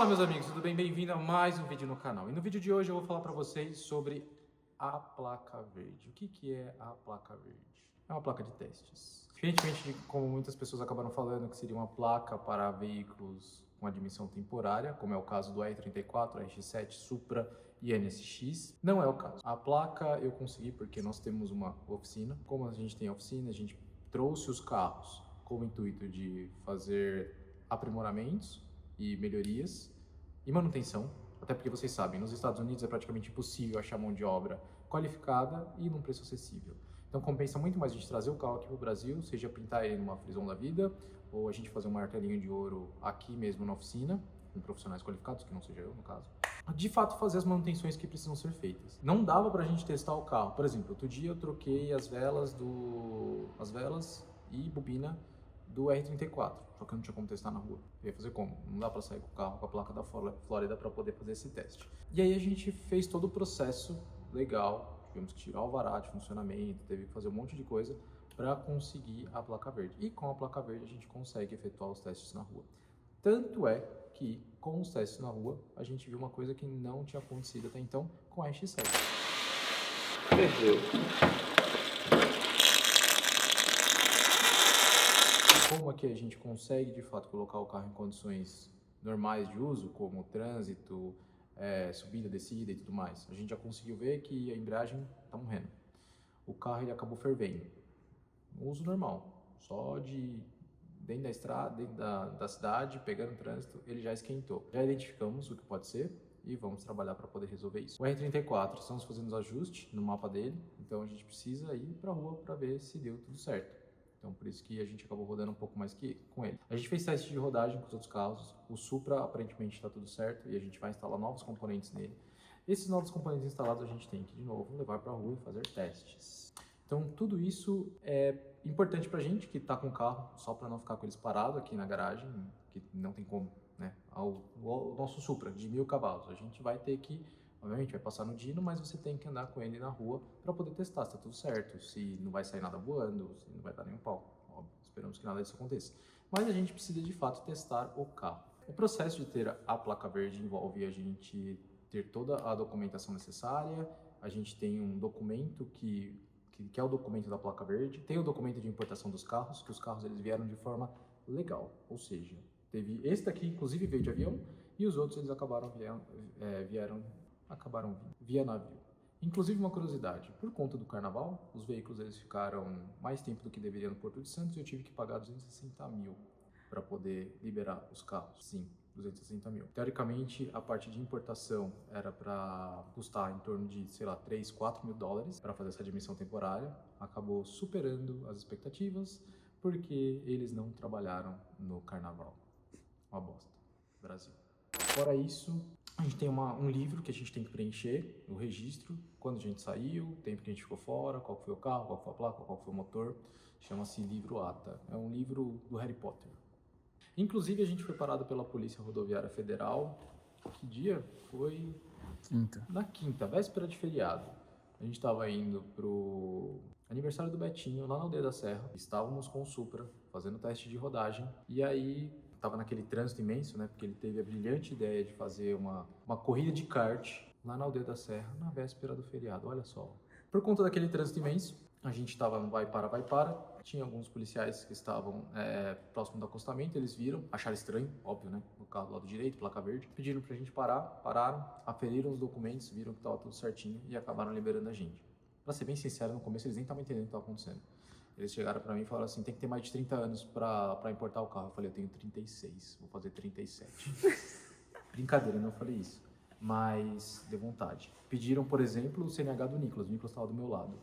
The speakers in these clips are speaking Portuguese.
Fala meus amigos, tudo bem? Bem-vindo a mais um vídeo no canal. E no vídeo de hoje eu vou falar para vocês sobre a placa verde. O que é a placa verde? É uma placa de testes. Diferentemente de como muitas pessoas acabaram falando que seria uma placa para veículos com admissão temporária, como é o caso do R34, RX-7, Supra e NSX, não é o caso. A placa eu consegui porque nós temos uma oficina. Como a gente tem oficina, a gente trouxe os carros com o intuito de fazer aprimoramentos e melhorias e manutenção, até porque vocês sabem, nos Estados Unidos é praticamente impossível achar mão de obra qualificada e num preço acessível. Então compensa muito mais a gente trazer o carro aqui para o Brasil, seja pintar ele numa Frison da vida, ou a gente fazer um martelinho de ouro aqui mesmo na oficina, com profissionais qualificados, que não seja eu no caso. De fato, fazer as manutenções que precisam ser feitas. Não dava para a gente testar o carro. Por exemplo, outro dia eu troquei as velas e bobina do R34, só que eu não tinha como testar na rua. Eu ia fazer como? Não dá para sair com o carro com a placa da Flórida para poder fazer esse teste. E aí a gente fez todo o processo legal, tivemos que tirar o alvará de funcionamento, teve que fazer um monte de coisa para conseguir a placa verde. E com a placa verde a gente consegue efetuar os testes na rua. Tanto é que com os testes na rua a gente viu uma coisa que não tinha acontecido até então com a RX-7. Perdeu. Como aqui a gente consegue de fato colocar o carro em condições normais de uso, como trânsito, subida, descida e tudo mais, a gente já conseguiu ver que a embreagem está morrendo. O carro ele acabou fervendo, no uso normal, só de dentro da estrada, dentro da cidade, pegando trânsito, ele já esquentou. Já identificamos o que pode ser e vamos trabalhar para poder resolver isso. O R34, estamos fazendo os ajustes no mapa dele, então a gente precisa ir para a rua para ver se deu tudo certo. Então, por isso que a gente acabou rodando um pouco mais que com ele. A gente fez teste de rodagem com os outros carros. O Supra, aparentemente, está tudo certo e a gente vai instalar novos componentes nele. Esses novos componentes instalados, a gente tem que, de novo, levar para a rua e fazer testes. Então, tudo isso é importante para a gente que está com o carro, só para não ficar com eles parados aqui na garagem, que não tem como, né? O nosso Supra, de 1000 cavalos. A gente vai ter que... Obviamente vai passar no dyno, mas você tem que andar com ele na rua para poder testar se está tudo certo, se não vai sair nada voando, se não vai dar nenhum pau. Óbvio, esperamos que nada disso aconteça. Mas a gente precisa de fato testar o carro. O processo de ter a placa verde envolve a gente ter toda a documentação necessária, a gente tem um documento que é o documento da placa verde, tem o documento de importação dos carros, que os carros eles vieram de forma legal, ou seja, teve esse daqui inclusive veio de avião e os outros eles acabaram vindo via navio. Inclusive uma curiosidade, por conta do carnaval, os veículos eles ficaram mais tempo do que deveriam no Porto de Santos e eu tive que pagar 260 mil para poder liberar os carros. Sim, 260 mil. Teoricamente, a parte de importação era para custar em torno de, sei lá, 3, 4 mil dólares para fazer essa admissão temporária. Acabou superando as expectativas porque eles não trabalharam no carnaval. Uma bosta. Brasil. Fora isso, a gente tem um livro que a gente tem que preencher, o registro, quando a gente saiu, o tempo que a gente ficou fora, qual foi o carro, qual foi a placa, qual foi o motor. Chama-se livro ATA. É um livro do Harry Potter. Inclusive, a gente foi parado pela Polícia Rodoviária Federal. Que dia? Foi... Quinta. Na quinta, véspera de feriado. A gente estava indo pro aniversário do Betinho, lá na Aldeia da Serra. Estávamos com o Supra, fazendo teste de rodagem. E aí, estava naquele trânsito imenso, né? Porque ele teve a brilhante ideia de fazer uma corrida de kart lá na Aldeia da Serra, na véspera do feriado. Olha só. Por conta daquele trânsito imenso, a gente estava no vai para. Tinha alguns policiais que estavam próximo do acostamento, eles viram, acharam estranho, óbvio, né? O carro do lado direito, placa verde. Pediram pra gente parar, pararam, aferiram os documentos, viram que estava tudo certinho e acabaram liberando a gente. Pra ser bem sincero, no começo eles nem estavam entendendo o que estava acontecendo. Eles chegaram pra mim e falaram assim, tem que ter mais de 30 anos pra importar o carro. Eu falei, eu tenho 36, vou fazer 37. Brincadeira, eu não falei isso, mas deu vontade. Pediram, por exemplo, o CNH do Nicolas. O Nicolas estava do meu lado.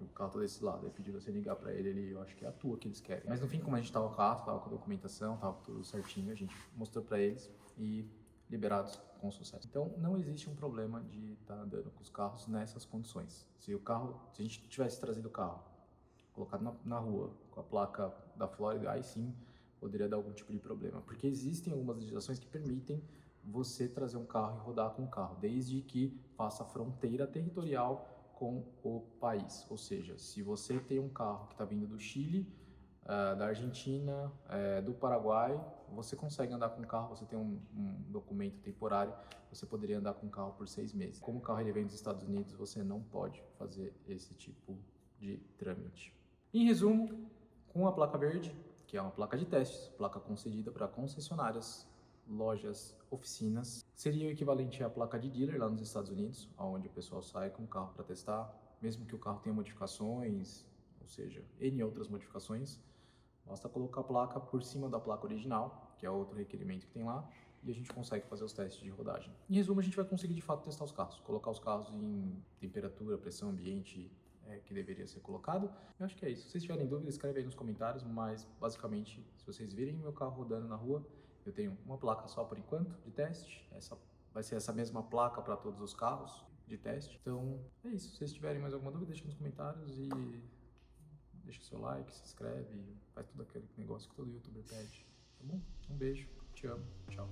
O carro tá desse lado, aí pediram você ligar pra ele, eu acho que é a tua que eles querem. Mas no fim, como a gente tava com o carro, tava com a documentação, tava tudo certinho, a gente mostrou pra eles e liberados com sucesso. Então, não existe um problema de estar andando com os carros nessas condições. Se a gente tivesse trazido o carro, colocado na rua, com a placa da Flórida, aí sim poderia dar algum tipo de problema. Porque existem algumas legislações que permitem você trazer um carro e rodar com o carro, desde que faça fronteira territorial com o país. Ou seja, se você tem um carro que está vindo do Chile, da Argentina, do Paraguai, você consegue andar com o carro, você tem um documento temporário, você poderia andar com o carro por 6 meses. Como o carro ele vem dos Estados Unidos, você não pode fazer esse tipo de trâmite. Em resumo, com a placa verde, que é uma placa de testes, placa concedida para concessionárias, lojas, oficinas, seria o equivalente à placa de dealer lá nos Estados Unidos, onde o pessoal sai com o carro para testar, mesmo que o carro tenha modificações, ou seja, N outras modificações, basta colocar a placa por cima da placa original, que é outro requerimento que tem lá, e a gente consegue fazer os testes de rodagem. Em resumo, a gente vai conseguir de fato testar os carros, colocar os carros em temperatura, pressão ambiente que deveria ser colocado. Eu acho que é isso. Se vocês tiverem dúvidas, escreve aí nos comentários, mas basicamente, se vocês virem meu carro rodando na rua, eu tenho uma placa só por enquanto de teste, essa vai ser essa mesma placa para todos os carros de teste. Então é isso. Se vocês tiverem mais alguma dúvida, deixa nos comentários e deixa seu like, se inscreve, faz tudo aquele negócio que todo youtuber pede, tá bom? Um beijo, te amo, tchau.